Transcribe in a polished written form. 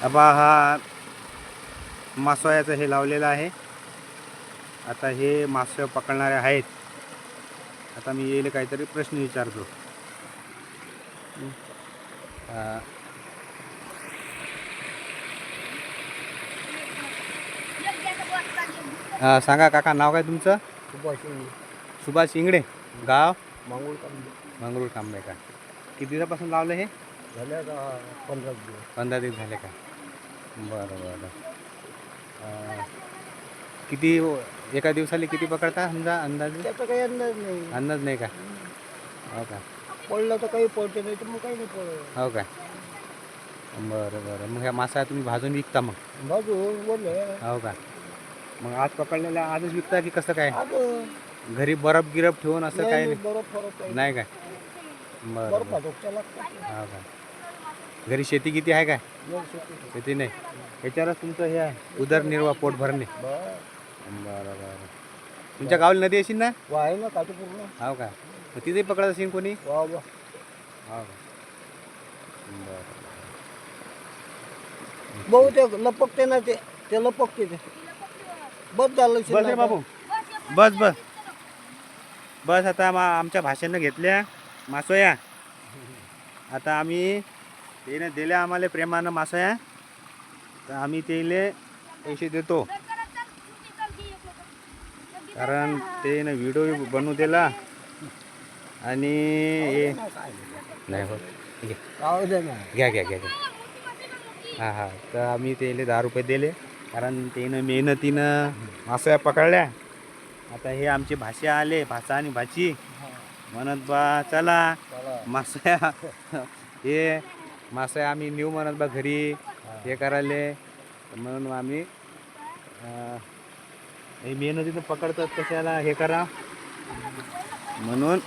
आबा हा मासोळ्याचं हे लावलेलं आहे. आता हे मासे पकडणारे आहेत. आता मी येईल काहीतरी प्रश्न विचारतो. सांगा काका, नाव काय तुमचं? सुभाष इंगडे. गाव मंगरूळ कांबळे का? किती दिवसापासून लावलं हे? झाल्या का 15 दिवस. 15 दिवस झाले का? बरं बरं. किती एका दिवसाला किती पकडता समजा अंदाज? त्याचा काही अंदाज नाही. अंदाज नाही का? हो का? पडलं तर काही पडते, नाही तर मग काही नाही पडत. हो का? बरं बरं. मग ह्या मासा तुम्ही भाजून विकता मग? भाजून बोलले हो का? मग आज पकडलेल्या आजच विकता की कसं काय? आज घरी बर्फ गिरफ ठेवून असं काही नाही? बरं फरक काही नाही काय? बरं बरं बरं. फाटकच्या लागतात. हो का? घरी शेती किती आहे काय? एवढं शेती. शेती नाही. याच्यावरच तुमचं हे आहे उदरनिर्वाह, पोट भरणे. बरं. बरं बरं. तुमच्या गावाला नदी असेल ना? आहे ना काठी पूर्ण. हो का? मग तिथे पकडत असेल कोणी? वा वा. हो का? बरं. भाऊ ते लपकते ना, ते लपकते ते. बस झालं बस रे बाबू, बस बस बस. आता आमच्या भाषेनं घेतल्या मासोया. आता आम्ही त्याने दिल्या आम्हाला प्रेमानं मासोया, तर आम्ही त्याला पैसे देतो. कारण ते ना व्हिडिओ बनवू दिला आणि हे नाही होत. घ्या घ्या घ्या घ्या. हां हां. तर आम्ही त्याला 10 रुपये दिले, कारण त्यानं मेहनतीनं मासोया पकडल्या. आता हे आमचे भाषे आले, भाचा आणि भाची म्हणत बा चला मासोया हे मासोया आम्ही नेऊ म्हणत बा घरी हे करायले. म्हणून आम्ही हे मेहनतीनं पकडतात, कशाला हे करा म्हणून